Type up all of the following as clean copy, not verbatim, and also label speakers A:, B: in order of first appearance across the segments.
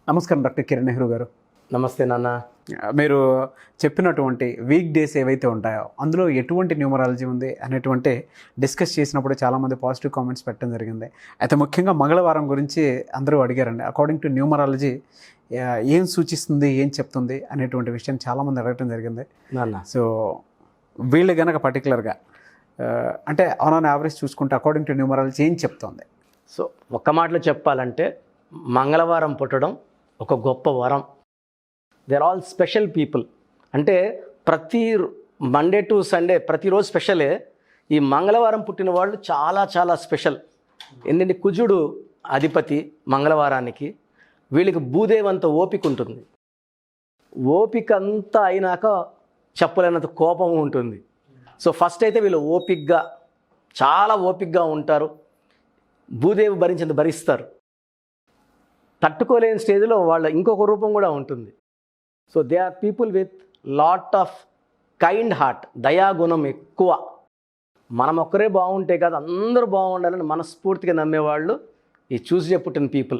A: నమస్కారం డాక్టర్ కిరణ్ నెహ్రూ గారు.
B: నమస్తే నాన్న.
A: మీరు చెప్పినటువంటి వీక్ డేస్ ఏవైతే ఉంటాయో అందులో ఎటువంటి న్యూమరాలజీ ఉంది అనేటువంటి డిస్కస్ చేసినప్పుడు చాలామంది పాజిటివ్ కామెంట్స్ పెట్టడం జరిగింది. అయితే ముఖ్యంగా మంగళవారం గురించి అందరూ అడిగారండి. అకార్డింగ్ టు న్యూమరాలజీ ఏం సూచిస్తుంది, ఏం చెప్తుంది అనేటువంటి విషయాన్ని చాలామంది అడగటం జరిగింది
B: నాన్న.
A: సో వీళ్ళు కనుక పర్టికులర్గా అంటే ఆన్ యావరేజ్ చూసుకుంటే అకార్డింగ్ టు న్యూమరాలజీ ఏం చెప్తుంది?
B: సో ఒక్క మాటలో చెప్పాలంటే మంగళవారం పుట్టడం ఒక గొప్ప వరం. They are all special people. అంటే ప్రతి మండే టు సండే ప్రతిరోజు స్పెషలే. ఈ మంగళవారం పుట్టిన వాళ్ళు చాలా చాలా స్పెషల్. ఎందుకంటే కుజుడు అధిపతి మంగళవారానికి. వీళ్ళకి భూదేవంత ఓపిక ఉంటుంది. ఓపిక అంతా అయినాక చెప్పలేనంత కోపం ఉంటుంది. సో ఫస్ట్ అయితే వీళ్ళు ఓపికగా, చాలా ఓపికగా ఉంటారు. భూదేవి భరించేంత భరిస్తారు. తట్టుకోలేని స్టేజ్లో వాళ్ళ ఇంకొక రూపం కూడా ఉంటుంది. So they are people with lot of kind heart, దయాగుణం ఎక్కువ. మనం ఒక్కరే బాగుంటే కాదు, అందరూ బాగుండాలని మనస్ఫూర్తిగా నమ్మేవాళ్ళు ఈ ట్యూస్డే పుట్టిన పీపుల్.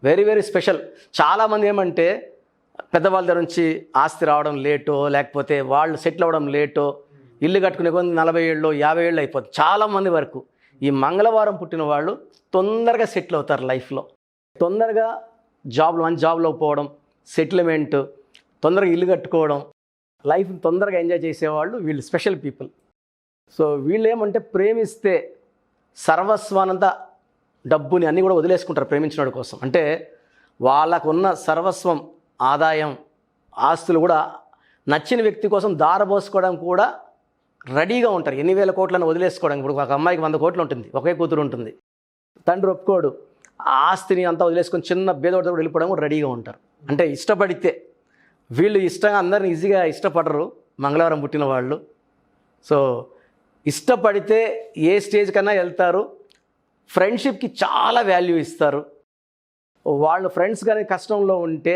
B: Very very special. చాలామంది ఏమంటే పెద్దవాళ్ళ దగ్గర నుంచి ఆస్తి రావడం లేటో, లేకపోతే వాళ్ళు సెటిల్ అవ్వడం లేటో, ఇల్లు కట్టుకునే కొంత 40 ఏళ్ళు 50 ఏళ్ళు అయిపోతుంది చాలామంది వరకు. ఈ మంగళవారం పుట్టిన వాళ్ళు తొందరగా సెటిల్ అవుతారు లైఫ్లో. తొందరగా మంచి జాబ్లోకి పోవడం, సెటిల్మెంట్, తొందరగా ఇల్లు కట్టుకోవడం, లైఫ్ని తొందరగా ఎంజాయ్ చేసేవాళ్ళు వీళ్ళు స్పెషల్ పీపుల్. సో వీళ్ళు ఏమంటే ప్రేమిస్తే సర్వస్వానంత డబ్బుని అన్నీ కూడా వదిలేసుకుంటారు ప్రేమించినోడి కోసం. అంటే వాళ్ళకున్న సర్వస్వం, ఆదాయం, ఆస్తులు కూడా నచ్చిన వ్యక్తి కోసం దారబోసుకోవడం కూడా రెడీగా ఉంటారు. ఎన్ని వేల కోట్లను వదిలేసుకోవడం. ఇప్పుడు ఒక అమ్మాయికి 100 కోట్లు ఉంటుంది, ఒకే కూతురు ఉంటుంది, తండ్రి ఒప్పుకోడు, ఆ ఆస్తిని అంతా వదిలేసుకొని చిన్న బేదోడితో కూడా వెళ్ళిపోవడం కూడా రెడీగా ఉంటారు. అంటే ఇష్టపడితే. వీళ్ళు ఇష్టంగా అందరిని ఈజీగా ఇష్టపడరు మంగళవారం పుట్టిన వాళ్ళు. సో ఇష్టపడితే ఏ స్టేజ్ కన్నా వెళ్తారు. ఫ్రెండ్షిప్కి చాలా వాల్యూ ఇస్తారు. వాళ్ళు ఫ్రెండ్స్ కానీ కష్టంలో ఉంటే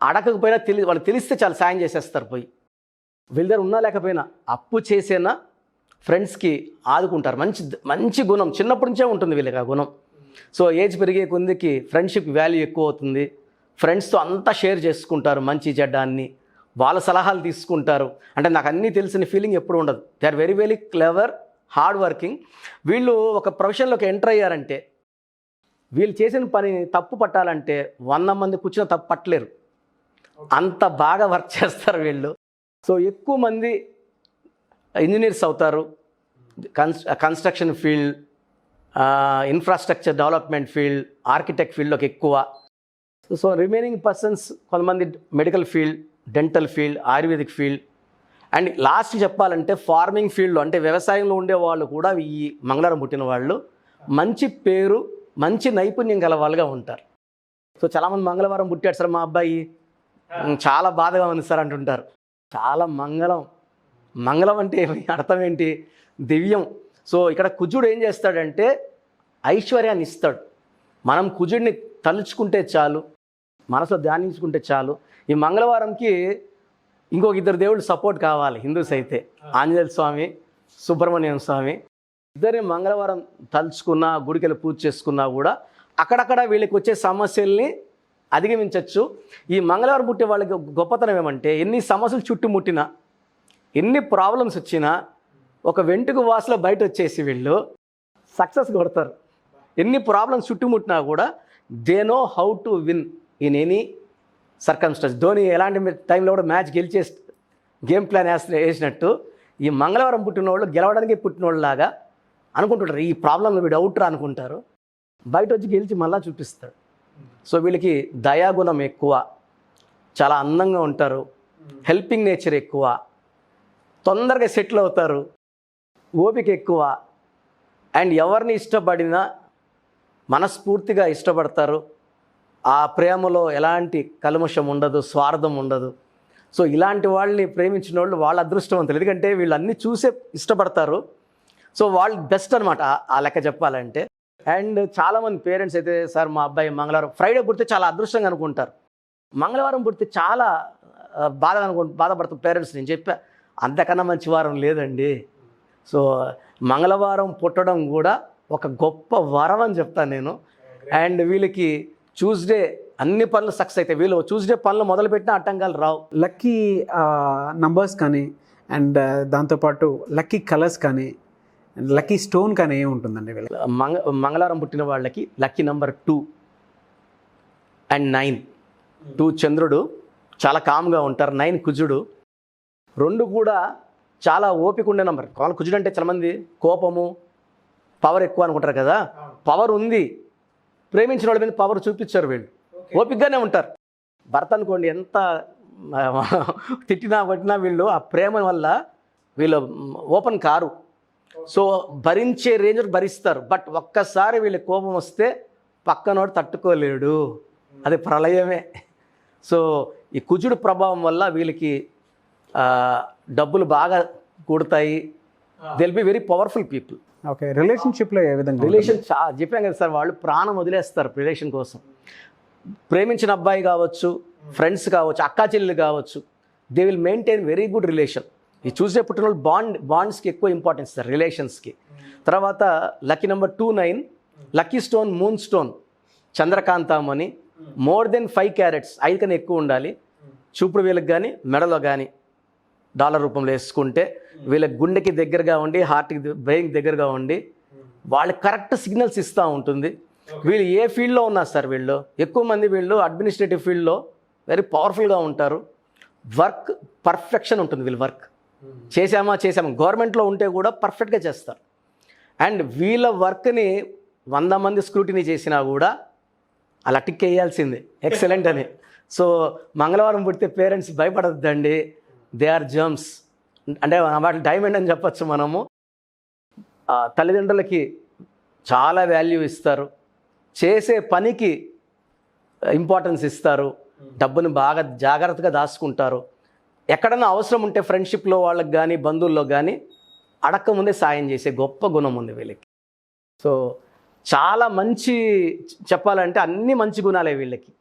B: అడగకపోయినా వాళ్ళు తెలిస్తే చాలా సాయం చేసేస్తారు. పోయి వీళ్ళ దగ్గర ఉన్నా లేకపోయినా అప్పు చేసేనా ఫ్రెండ్స్కి ఆదుకుంటారు. మంచి గుణం చిన్నప్పటి నుంచే ఉంటుంది వీళ్ళకి ఆ గుణం. సో ఏజ్ పెరిగే కొద్దికి ఫ్రెండ్షిప్ వాల్యూ ఎక్కువ అవుతుంది. ఫ్రెండ్స్తో అంతా షేర్ చేసుకుంటారు, మంచి చెడ్డ అన్ని. వాళ్ళ సలహాలు తీసుకుంటారు. అంటే నాకు అన్నీ తెలిసిన ఫీలింగ్ ఎప్పుడు ఉండదు. They are very very clever, hard working. వీళ్ళు ఒక ప్రొఫెషన్లోకి ఎంటర్ అయ్యారంటే వీళ్ళు చేసిన పని తప్పు పట్టాలంటే 100 మంది కూర్చున్న తప్పు పట్టలేరు. అంత బాగా వర్క్ చేస్తారు వీళ్ళు. సో ఎక్కువ మంది ఇంజనీర్స్ అవుతారు. Construction field, infrastructure development field, architect ఫీల్డ్లోకి ఎక్కువ. సో రిమైనింగ్ పర్సన్స్ కొంతమంది medical field, dental field, ayurvedic field, and last చెప్పాలంటే ఫార్మింగ్ ఫీల్డ్లో అంటే వ్యవసాయంలో ఉండే వాళ్ళు కూడా ఈ మంగళవారం పుట్టిన వాళ్ళు మంచి పేరు, మంచి నైపుణ్యం గల వాళ్ళుగా ఉంటారు. సో చాలామంది మంగళవారం పుట్టాడు సార్ మా అబ్బాయి, చాలా బాధగా ఉంది సార్ అంటుంటారు. చాలా మంగళం అంటే అర్థం ఏంటి? దివ్యం. సో ఇక్కడ కుజుడు ఏం చేస్తాడంటే ఐశ్వర్యాన్ని ఇస్తాడు. మనం కుజుడిని తలుచుకుంటే చాలు, మనసులో ధ్యానించుకుంటే చాలు. ఈ మంగళవారంకి ఇంకొక 2 దేవుళ్ళు సపోర్ట్ కావాలి. హిందూస్ అయితే ఆంజనేయ స్వామి, సుబ్రహ్మణ్యం స్వామి. ఇద్దరిని మంగళవారం తలుచుకున్నా, గుడికెళ్ళి పూజ చేసుకున్నా కూడా అక్కడక్కడ వీళ్ళకి వచ్చే సమస్యల్ని అధిగమించవచ్చు. ఈ మంగళవారం పుట్టే వాళ్ళకి గొప్పతనం ఏమంటే ఎన్ని సమస్యలు చుట్టుముట్టినా, ఎన్ని ప్రాబ్లమ్స్ వచ్చినా ఒక వెంట్రుక వాసులో బయట వచ్చేసి వీళ్ళు సక్సెస్ కొడతారు. ఎన్ని ప్రాబ్లమ్స్ చుట్టుముట్టినా కూడా they know how to win in any circumstance. Dhoni ఎలాంటి టైంలో కూడా మ్యాచ్ గెలిచే గేమ్ ప్లాన్ వేసినట్టు ఈ మంగళవారం పుట్టిన వాళ్ళు గెలవడానికి పుట్టిన వాళ్ళలాగా అనుకుంటుంటారు. ఈ ప్రాబ్లంలో వీడు అవుట్రా అనుకుంటారు, బయట వచ్చి గెలిచి మళ్ళీ చూపిస్తాడు. సో వీళ్ళకి దయాగుణం ఎక్కువ, చాలా అందంగా ఉంటారు, హెల్పింగ్ నేచర్ ఎక్కువ, తొందరగా సెటిల్ అవుతారు, ఓపిక ఎక్కువ, అండ్ ఎవరిని ఇష్టపడినా మనస్ఫూర్తిగా ఇష్టపడతారు. ఆ ప్రేమలో ఎలాంటి కల్మషం ఉండదు, స్వార్థం ఉండదు. సో ఇలాంటి వాళ్ళని ప్రేమించిన వాళ్ళు వాళ్ళ అదృష్టవంతులు. ఎందుకంటే వీళ్ళు అన్నీ చూసే ఇష్టపడతారు. సో వాళ్ళు బెస్ట్ అనమాట ఆ లెక్క చెప్పాలంటే. అండ్ చాలామంది పేరెంట్స్ అయితే సార్ మా అబ్బాయి మంగళవారం ఫ్రైడే పుడితే చాలా అదృష్టంగా అనుకుంటారు, మంగళవారం పుడితే చాలా బాధపడుతుంది పేరెంట్స్. నేను చెప్పా అంతకన్నా మంచి వారం లేదండి. సో మంగళవారం పుట్టడం కూడా ఒక గొప్ప వరం అని చెప్తాను నేను. అండ్ వీళ్ళకి ట్యూస్డే అన్ని పనులు సక్సెస్ అవుతాయి. వీళ్ళు చూసే పనులు మొదలుపెట్టిన ఆటంకాలు రావు.
A: లక్కీ నంబర్స్ కానీ అండ్ దాంతోపాటు లక్కీ కలర్స్ కానీ లక్కీ స్టోన్ కానీ ఏమి ఉంటుందండి వీళ్ళకి?
B: మంగళవారం పుట్టిన వాళ్ళకి లక్కీ నెంబర్ 2 అండ్ 9. 2 చంద్రుడు, చాలా కామ్గా ఉంటారు. 9 కుజుడు. 2 కూడా చాలా ఓపిక ఉండే నెంబర్. వాళ్ళ కుజుడు అంటే చాలామంది కోపము, పవర్ ఎక్కువ అనుకుంటారు కదా. పవర్ ఉంది, ప్రేమించిన వాళ్ళ మీద పవర్ చూపించారు. వీళ్ళు ఓపికగానే ఉంటారు. భర్త అనుకోండి ఎంత తిట్టినా కొట్టినా వీళ్ళు ఆ ప్రేమ వల్ల వీళ్ళు ఓపెన్ కారు. సో భరించే రేంజ్ భరిస్తారు. బట్ ఒక్కసారి వీళ్ళ కోపం వస్తే పక్కనోడు తట్టుకోలేడు, అది ప్రళయమే. సో ఈ కుజుడు ప్రభావం వల్ల వీళ్ళకి డబ్బులు బాగా కూడతాయి. They'll be very powerful people.
A: Okay, రిలేషన్షిప్లో ఏ విధంగా?
B: రిలేషన్ చెప్పాం కదా సార్, వాళ్ళు ప్రాణం వదిలేస్తారు రిలేషన్ కోసం. ప్రేమించిన అబ్బాయి కావచ్చు, ఫ్రెండ్స్ కావచ్చు, అక్కా చెల్లెలు కావచ్చు, they will maintain very good relation. ఈ చూసే పుట్టిన వాళ్ళు బాండ్స్కి ఎక్కువ ఇంపార్టెన్స్ ఇస్తారు, రిలేషన్స్కి. తర్వాత lucky number 2, 9. Lucky stone moon stone, చంద్రకాంతం అని. మోర్ దెన్ 5 క్యారెట్స్, 5 కన్నా ఎక్కువ ఉండాలి. చూపుడు వీళ్ళకి కానీ మెడలో కానీ డాలర్ రూపంలో వేసుకుంటే వీళ్ళ గుండెకి దగ్గరగా ఉండి, హార్ట్కి బ్రెయిన్కి దగ్గరగా ఉండి వాళ్ళకి కరెక్ట్ సిగ్నల్స్ ఇస్తూ ఉంటుంది. వీళ్ళు ఏ ఫీల్డ్లో ఉన్నారు సార్, వీళ్ళు ఎక్కువ మంది వీళ్ళు అడ్మినిస్ట్రేటివ్ ఫీల్డ్లో వెరీ పవర్ఫుల్గా ఉంటారు. వర్క్ పర్ఫెక్షన్ ఉంటుంది. వీళ్ళు వర్క్ చేసామా గవర్నమెంట్లో ఉంటే కూడా పర్ఫెక్ట్గా చేస్తారు. అండ్ వీళ్ళ వర్క్ని 100 మంది స్క్రూటినీ చేసినా కూడా అలా టిక్ వేయాల్సిందే, ఎక్సలెంట్ అని. సో మంగళవారం పుడితే పేరెంట్స్ భయపడద్దండి, దే ఆర్ జర్మ్స్. అంటే వాటి డైమండ్ అని చెప్పచ్చు మనము. తల్లిదండ్రులకి చాలా వాల్యూ ఇస్తారు, చేసే పనికి ఇంపార్టెన్స్ ఇస్తారు, డబ్బుని బాగా జాగ్రత్తగా దాచుకుంటారు. ఎక్కడన్నా అవసరం ఉంటే ఫ్రెండ్షిప్లో వాళ్ళకి కానీ బంధువుల్లో కానీ అడక్క ముందే సాయం చేసే గొప్ప గుణం ఉంది వీళ్ళకి. సో చాలా మంచి, చెప్పాలంటే అన్ని మంచి గుణాలే వీళ్ళకి.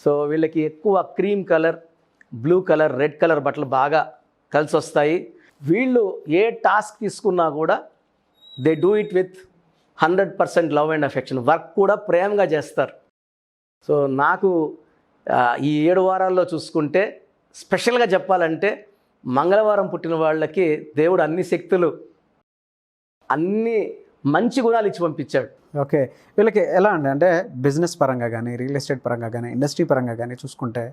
B: సో వీళ్ళకి ఎక్కువ cream colour, blue colour, red colour బట్టలు బాగా కలిసి వస్తాయి. వీళ్ళు ఏ టాస్క్ తీసుకున్నా కూడా they do it with 100% love and affection. Work కూడా ప్రేమగా చేస్తారు. సో నాకు ఈ 7 వారాల్లో చూసుకుంటే స్పెషల్గా చెప్పాలంటే మంగళవారం పుట్టిన వాళ్ళకి దేవుడు అన్ని శక్తులు, అన్ని మంచి గుణాలు ఇచ్చి పంపించాడు.
A: ఓకే, వీళ్ళకి ఎలా అండి అంటే బిజినెస్ పరంగా కానీ, రియల్ ఎస్టేట్ పరంగా కానీ, ఇండస్ట్రీ పరంగా కానీ చూసుకుంటే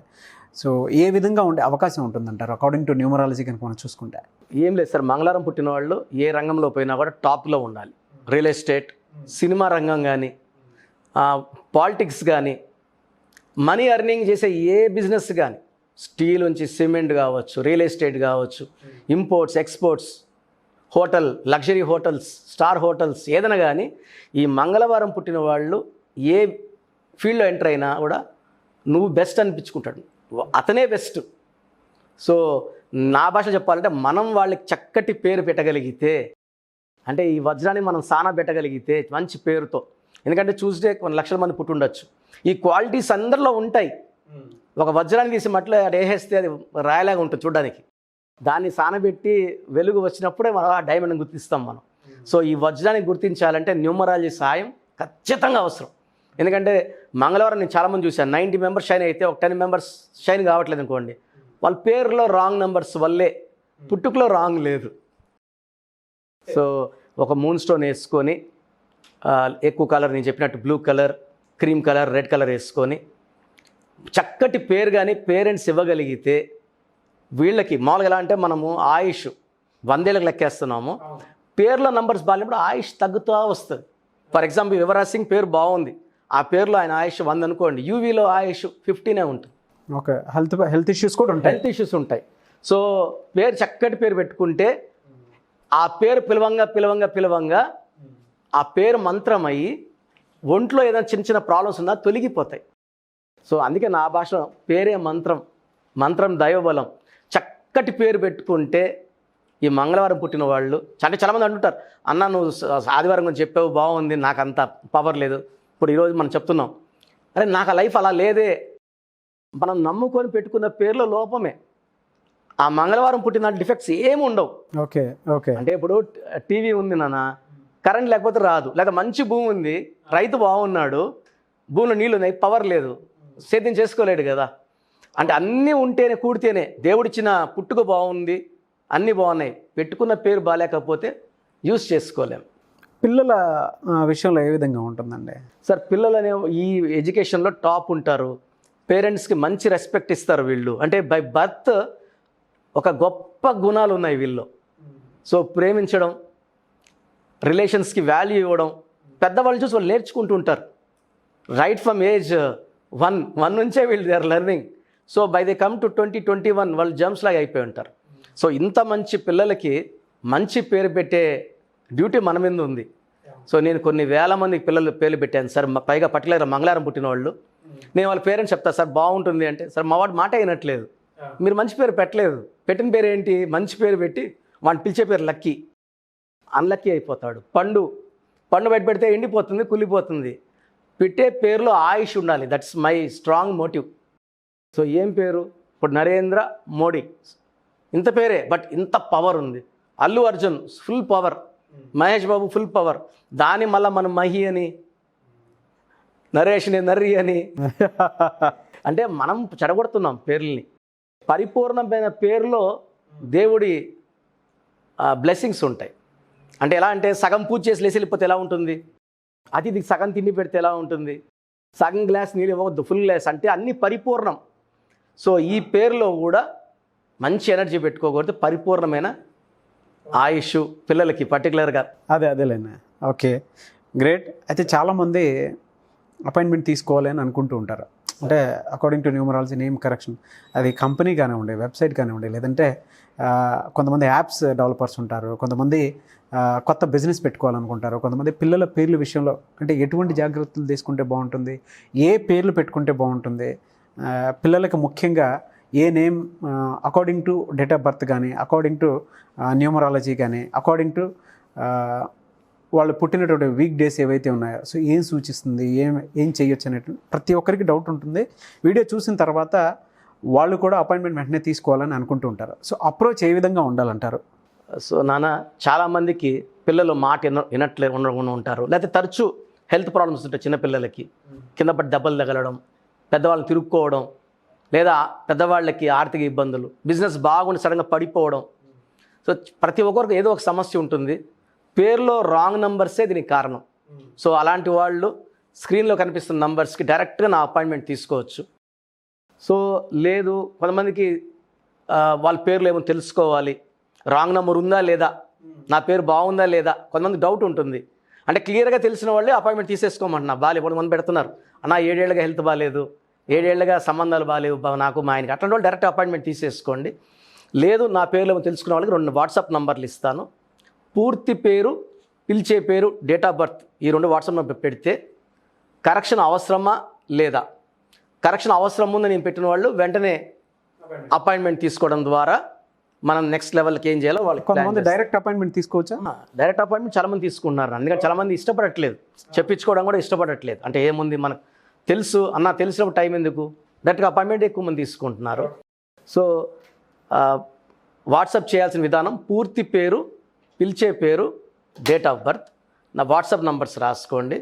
A: సో ఏ విధంగా ఉండే అవకాశం ఉంటుందంటారు అకార్డింగ్ టు న్యూమరాలజీ కనుక మనం చూసుకుంటే?
B: ఏం లేదు సార్, మంగళవారం పుట్టిన వాళ్ళు ఏ రంగంలో పోయినా కూడా టాప్లో ఉండాలి. రియల్ ఎస్టేట్, సినిమా రంగం కానీ, పాలిటిక్స్ కానీ, మనీ ఎర్నింగ్ చేసే ఏ బిజినెస్ కానీ, స్టీల్ నుంచి సిమెంట్ కావచ్చు, రియల్ ఎస్టేట్ కావచ్చు, imports, exports, hotel, luxury hotels, star hotels, ఏదైనా కానీ ఈ మంగళవారం పుట్టిన వాళ్ళు ఏ ఫీల్డ్లో ఎంటర్ అయినా కూడా నువ్వు బెస్ట్ అనిపించుకుంటాడు, అతనే బెస్ట్. సో నా భాష చెప్పాలంటే మనం వాళ్ళకి చక్కటి పేరు పెట్టగలిగితే, అంటే ఈ వజ్రాన్ని మనం సానా పెట్టగలిగితే మంచి పేరుతో, ఎందుకంటే చూస్తే కొన్ని లక్షల మంది పుట్టుండొచ్చు, ఈ క్వాలిటీస్ అందరిలో ఉంటాయి. ఒక వజ్రాన్ని తీసి మట్లో వేసేస్తే అది రాయలాగా ఉంటుంది చూడడానికి, దాన్ని సానబెట్టి వెలుగు వచ్చినప్పుడే మనం ఆ డైమండ్ని గుర్తిస్తాం మనం. సో ఈ వజ్రాన్ని గుర్తించాలంటే న్యూమరాలజీ సాయం ఖచ్చితంగా అవసరం. ఎందుకంటే మంగళవారం నేను చాలామంది చూశాను, 90 మెంబర్స్ షైన్ అయితే ఒక 10 మెంబర్స్ షైన్ కావట్లేదు అనుకోండి, వాళ్ళ పేరులో రాంగ్ నెంబర్స్ వల్లే, పుట్టుకలో రాంగ్ లేదు. సో ఒక మూన్ స్టోన్ వేసుకొని ఎక్కువ కలర్ నేను చెప్పినట్టు blue colour, cream colour, red colour వేసుకొని చక్కటి పేరు కానీ పేరెంట్స్ ఇవ్వగలిగితే వీళ్ళకి మామూలుగా ఎలా అంటే మనము ఆయుష్ 100 ఏళ్ళకి లెక్కేస్తున్నాము, పేర్లో నంబర్స్ బాగాలేనప్పుడు ఆయుష్ తగ్గుతూ వస్తుంది. ఫర్ ఎగ్జాంపుల్ యువరాజ్ సింగ్ పేరు బాగుంది, ఆ పేరులో ఆయన ఆయుష్ 100 అనుకోండి, యూవీలో ఆయుష్ 15 ఉంటుంది.
A: ఓకే, హెల్త్ ఇష్యూస్ కూడా ఉంటాయి.
B: హెల్త్ ఇష్యూస్ ఉంటాయి. సో పేరు చక్కటి పేరు పెట్టుకుంటే ఆ పేరు పిలవంగా ఆ పేరు మంత్రం అయ్యి ఒంట్లో ఏదైనా చిన్న చిన్న ప్రాబ్లమ్స్ ఉన్నా తొలగిపోతాయి. సో అందుకే నా భాష పేరే మంత్రం దైవబలం. చక్కటి పేరు పెట్టుకుంటే ఈ మంగళవారం పుట్టిన వాళ్ళు అంటే చాలామంది అంటుంటారు, అన్న నువ్వు ఆదివారం గురించి చెప్పావు బాగుంది, నాకు అంత పవర్ లేదు. ఇప్పుడు ఈరోజు మనం చెప్తున్నాం, అరే నాకు ఆ లైఫ్ అలా లేదే. మనం నమ్ముకొని పెట్టుకున్న పేర్లో లోపమే. ఆ మంగళవారం పుట్టిన డిఫెక్ట్స్ ఏమి ఉండవు.
A: ఓకే ఓకే,
B: అంటే ఇప్పుడు టీవీ ఉంది నాన్న, కరెంట్ లేకపోతే రాదు, లేక మంచి భూమి ఉంది, రైతు బాగున్నాడు, భూమిలో నీళ్ళు ఉన్నాయి, పవర్ లేదు, సేద్యం చేసుకోలేడు కదా. అంటే అన్నీ ఉంటేనే కూడితేనే దేవుడిచ్చిన పుట్టుక బాగుంది, అన్నీ బాగున్నాయి, పెట్టుకున్న పేరు బాగాలేకపోతే యూస్ చేసుకోలేం.
A: పిల్లల విషయంలో ఏ విధంగా ఉంటుందండి?
B: సార్ పిల్లలు అనే ఈ ఎడ్యుకేషన్లో టాప్ ఉంటారు, పేరెంట్స్కి మంచి రెస్పెక్ట్ ఇస్తారు వీళ్ళు. అంటే బై బర్త్ ఒక గొప్ప గుణాలు ఉన్నాయి వీళ్ళు. సో ప్రేమించడం, రిలేషన్స్కి వాల్యూ ఇవ్వడం, పెద్దవాళ్ళు చూసి వాళ్ళు నేర్చుకుంటూ ఉంటారు. రైట్ ఫ్రమ్ ఏజ్ 1 నుంచే వీళ్ళు they are learning. So by they come to 20-21 వాళ్ళు జమ్స్ లాగా అయిపోయి ఉంటారు. సో ఇంత మంచి పిల్లలకి మంచి పేరు పెట్టే డ్యూటీ మన మీద ఉంది. సో నేను కొన్ని వేల మందికి పిల్లలు పేర్లు పెట్టాను సార్, పైగా పర్టికులర్గా మంగళవారం పుట్టిన వాళ్ళు. నేను వాళ్ళ పేరెంట్స్ చెప్తాను, సార్ బాగుంటుంది అంటే, సార్ మా వాడు మాట అయినట్లేదు, మీరు మంచి పేరు పెట్టలేదు, పెట్టిన పేరు ఏంటి, మంచి పేరు పెట్టి వాడిని పిలిచే పేరు లక్కీ, అన్లక్కీ అయిపోతాడు. పండు బయట పెడితే ఎండిపోతుంది, కుళ్ళిపోతుంది. పెట్టే పేరులో ఆయుష్ ఉండాలి, that's my strong motive. So ఏం పేరు, ఇప్పుడు నరేంద్ర మోడీ, ఇంత పేరే బట్ ఇంత పవర్ ఉంది. Allu Arjun full power, Mahesh Babu full power, దాని మళ్ళీ మనం మహి అని, నరేష్ని నర్రి అని అంటే మనం చెడగొడుతున్నాం పేర్లని. పరిపూర్ణమైన పేరులో దేవుడి బ్లెస్సింగ్స్ ఉంటాయి. అంటే ఎలా అంటే సగం పూజ చేసి లేచి వెళ్ళిపోతే ఎలా ఉంటుంది, అతిథికి సగం తిండి పెడితే ఎలా ఉంటుంది, సగం గ్లాస్ నీళ్ళు ఇవ్వవద్దు, ఫుల్ గ్లాస్, అంటే అన్నీ పరిపూర్ణం. సో ఈ పేరులో కూడా మంచి ఎనర్జీ పెట్టుకోకూడదు, పరిపూర్ణమైన ఆయుష్ పిల్లలకి పర్టికులర్గా.
A: అదేలేండి. Okay, great. అయితే చాలామంది అపాయింట్మెంట్ తీసుకోవాలి అని అనుకుంటూ ఉంటారు. అంటే according to numerology name correction, అది కంపెనీ కానివ్వండి, వెబ్సైట్ కానివ్వండి, లేదంటే కొంతమంది యాప్స్ డెవలపర్స్ ఉంటారు, కొంతమంది కొత్త బిజినెస్ పెట్టుకోవాలనుకుంటారు, కొంతమంది పిల్లల పేర్ల విషయంలో అంటే ఎటువంటి జాగ్రత్తలు తీసుకుంటే బాగుంటుంది, ఏ పేర్లు పెట్టుకుంటే బాగుంటుంది, పిల్లలకి ముఖ్యంగా a name according to date of birth కానీ, అకార్డింగ్ టు న్యూమరాలజీ కానీ, అకార్డింగ్ టు వాళ్ళు పుట్టినటువంటి వీక్ డేస్ ఏవైతే ఉన్నాయో, సో ఏం సూచిస్తుంది, ఏం చేయొచ్చు అనేటువంటి ప్రతి ఒక్కరికి డౌట్ ఉంటుంది. వీడియో చూసిన తర్వాత వాళ్ళు కూడా అపాయింట్మెంట్ వెంటనే తీసుకోవాలని అనుకుంటూ ఉంటారు. సో అప్రోచ్ ఏ విధంగా ఉండాలంటారు?
B: సో నాన్న, చాలామందికి పిల్లలు మాట వినట్లే ఉండకుండా ఉంటారు, లేకపోతే తరచూ హెల్త్ ప్రాబ్లమ్స్ ఉంటాయి చిన్నపిల్లలకి, కింద పడి దెబ్బలు తగలడం, పెద్దవాళ్ళని తిరుక్కోవడం, లేదా పెద్దవాళ్ళకి ఆర్థిక ఇబ్బందులు, బిజినెస్ బాగుండి సడన్గా పడిపోవడం. సో ప్రతి ఒక్కరికి ఏదో ఒక సమస్య ఉంటుంది. పేరులో రాంగ్ నంబర్సే దీనికి కారణం. సో అలాంటి వాళ్ళు స్క్రీన్లో కనిపిస్తున్న నంబర్స్కి డైరెక్ట్గా నా అపాయింట్మెంట్ తీసుకోవచ్చు. సో లేదు, కొంతమందికి వాళ్ళ పేర్లు ఏమో తెలుసుకోవాలి, రాంగ్ నెంబర్ ఉందా లేదా, నా పేరు బాగుందా లేదా, కొంతమంది డౌట్ ఉంటుంది. అంటే క్లియర్గా తెలిసిన వాళ్ళే అపాయింట్మెంట్ తీసేసుకోమంటున్నా. బాగాలేదు, కొంతమంది పెడుతున్నారు, అన్న 7 ఏళ్ళుగా హెల్త్ బాగాలేదు, 7 ఏళ్ళుగా సంబంధాలు బాగాలేవు నాకు మా ఆయనకి, అట్లాంటి వాళ్ళు డైరెక్ట్ అపాయింట్మెంట్ తీసేసుకోండి. లేదు నా పేర్లు ఏమో తెలుసుకునే వాళ్ళకి 2 వాట్సాప్ నంబర్లు ఇస్తాను. పూర్తి పేరు, పిలిచే పేరు, డేట్ ఆఫ్ బర్త్, ఈ 2 వాట్సాప్ నెంబర్ పెడితే కరెక్షన్ అవసరమా లేదా, కరెక్షన్ అవసరం ఉందని నేను పెట్టిన వాళ్ళు వెంటనే అపాయింట్మెంట్ తీసుకోవడం ద్వారా మనం నెక్స్ట్ లెవెల్కి ఏం చేయాలో వాళ్ళకి.
A: కొంతమంది డైరెక్ట్ అపాయింట్మెంట్ తీసుకోవచ్చా?
B: డైరెక్ట్ అపాయింట్మెంట్ చాలామంది తీసుకుంటున్నారు, అందుకని చాలామంది ఇష్టపడట్లేదు, చెప్పించుకోవడం కూడా ఇష్టపడట్లేదు. అంటే ఏముంది మనకు తెలుసు అన్న, తెలిసినప్పుడు టైం ఎందుకు, డైరెక్ట్గా అపాయింట్మెంట్ ఎక్కువ మంది తీసుకుంటున్నారు. సో వాట్సాప్ చేయాల్సిన విధానం, పూర్తి పేరు, పిలిచే పేరు, డేట్ ఆఫ్ బర్త్. నా వాట్సాప్ నంబర్స్ రాసుకోండి,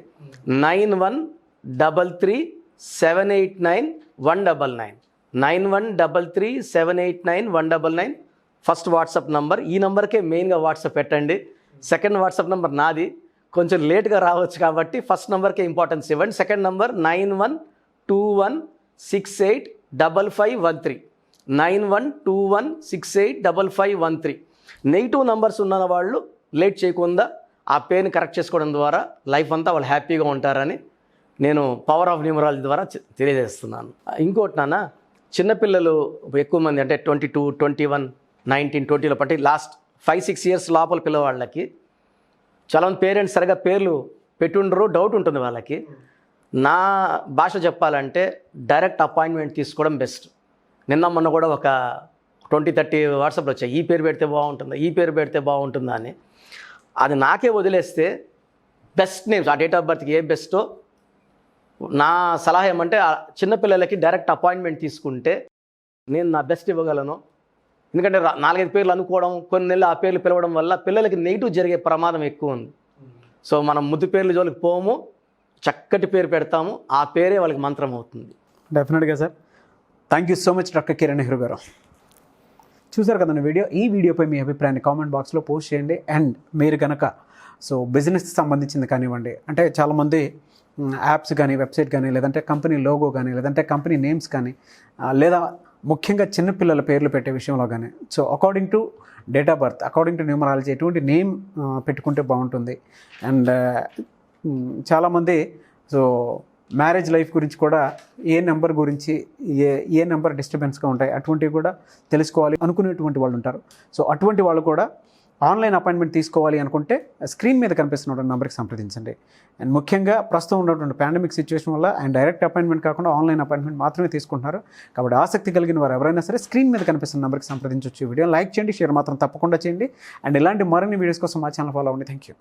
B: 9133789199, 9133789199 ఫస్ట్ వాట్సాప్ నంబర్. ఈ నెంబర్కే మెయిన్గా వాట్సాప్ పెట్టండి. సెకండ్ వాట్సాప్ నెంబర్ నాది, కొంచెం లేట్గా రావచ్చు కాబట్టి ఫస్ట్ నెంబర్కే ఇంపార్టెన్స్ ఇవ్వండి. Second number 9121685513, 9121685513. నెగిటివ్ నెంబర్స్ ఉన్న వాళ్ళు లేట్ చేయకుండా ఆ పేరుని కరెక్ట్ చేసుకోవడం ద్వారా లైఫ్ అంతా వాళ్ళు హ్యాపీగా ఉంటారని నేను పవర్ ఆఫ్ న్యూమరాలజీ ద్వారా తెలియజేస్తున్నాను. ఇంకోటి నాన్న, చిన్నపిల్లలు ఎక్కువ మంది అంటే 22, 21, 19, 20లో పట్టి లాస్ట్ 5-6 ఇయర్స్ లోపల పిల్లవాళ్ళకి చాలామంది పేరెంట్స్ సరిగా పేర్లు పెట్టుండరు, డౌట్ ఉంటుంది వాళ్ళకి. నా భాష చెప్పాలంటే డైరెక్ట్ అపాయింట్మెంట్ తీసుకోవడం బెస్ట్. నిన్న మొన్న కూడా ఒక 20-30 వాట్సాప్లో వచ్చాయి, ఈ పేరు పెడితే బాగుంటుందా, ఈ పేరు పెడితే బాగుంటుందా అని. అది నాకే వదిలేస్తే బెస్ట్ నేమ్స్, ఆ డేట్ ఆఫ్ బర్త్కి ఏ బెస్టో నా సలహా ఏమంటే చిన్నపిల్లలకి డైరెక్ట్ అపాయింట్మెంట్ తీసుకుంటే నేను నా బెస్ట్ ఇవ్వగలను. ఎందుకంటే 4-5 పేర్లు అనుకోవడం, కొన్ని నెలలు ఆ పేర్లు పిలవడం వల్ల పిల్లలకి నెగిటివ్ జరిగే ప్రమాదం ఎక్కువ ఉంది. సో మనం ముద్దు పేర్లు జోలికి పోము, చక్కటి పేరు పెడతాము, ఆ పేరే వాళ్ళకి మంత్రం అవుతుంది.
A: డెఫినెట్గా sir. Thank you so much doctor Kiran Nehru గారు. చూసారు కదండి వీడియో. ఈ వీడియోపై మీ అభిప్రాయాన్ని కామెంట్ బాక్స్లో పోస్ట్ చేయండి. అండ్ మీరు కనుక బిజినెస్కి సంబంధించింది కానివ్వండి, అంటే చాలామంది యాప్స్ కానీ, వెబ్సైట్ కానీ, లేదంటే కంపెనీ లోగో కానీ, లేదంటే కంపెనీ నేమ్స్ కానీ, లేదా ముఖ్యంగా చిన్నపిల్లల పేర్లు పెట్టే విషయంలో కానీ, according to date of birth, according to numerology ఎటువంటి నేమ్ పెట్టుకుంటే బాగుంటుంది. అండ్ చాలామంది మ్యారేజ్ లైఫ్ గురించి కూడా ఏ నెంబర్ గురించి ఏ నెంబర్ డిస్టర్బెన్స్గా ఉంటాయి అటువంటివి కూడా తెలుసుకోవాలి అనుకునేటువంటి వాళ్ళు ఉంటారు. అటువంటి వాళ్ళు కూడా ఆన్లైన్ అపాయింట్మెంట్ తీసుకోవాలి అనుకుంటే స్క్రీన్ మీద కనిపిస్తున్న నెంబర్కి సంప్రదించండి. అండ్ ముఖ్యంగా ప్రస్తుతం ఉన్నటువంటి పాండమిక్ సిచ్యువేషన్ వల్ల ఆయన డైరెక్ట్ అపాయింట్మెంట్ కాకుండా ఆన్లైన్ అపాయింట్మెంట్ మాత్రమే తీసుకుంటున్నారు. కాబట్టి ఆసక్తి కలిగిన వారు ఎవరైనా సరే స్క్రీన్ మీద కనిపిస్తున్న నెంబర్కి సంప్రదించవచ్చు. వీడియో లైక్ చేయండి, షేర్ మాత్రం తప్పకుండా చేయండి. అండ్ ఇలాంటి మరిన్ని వీడియోస్ కోసం మా ఛానల్ ఫాలో అవ్వండి. Thank you.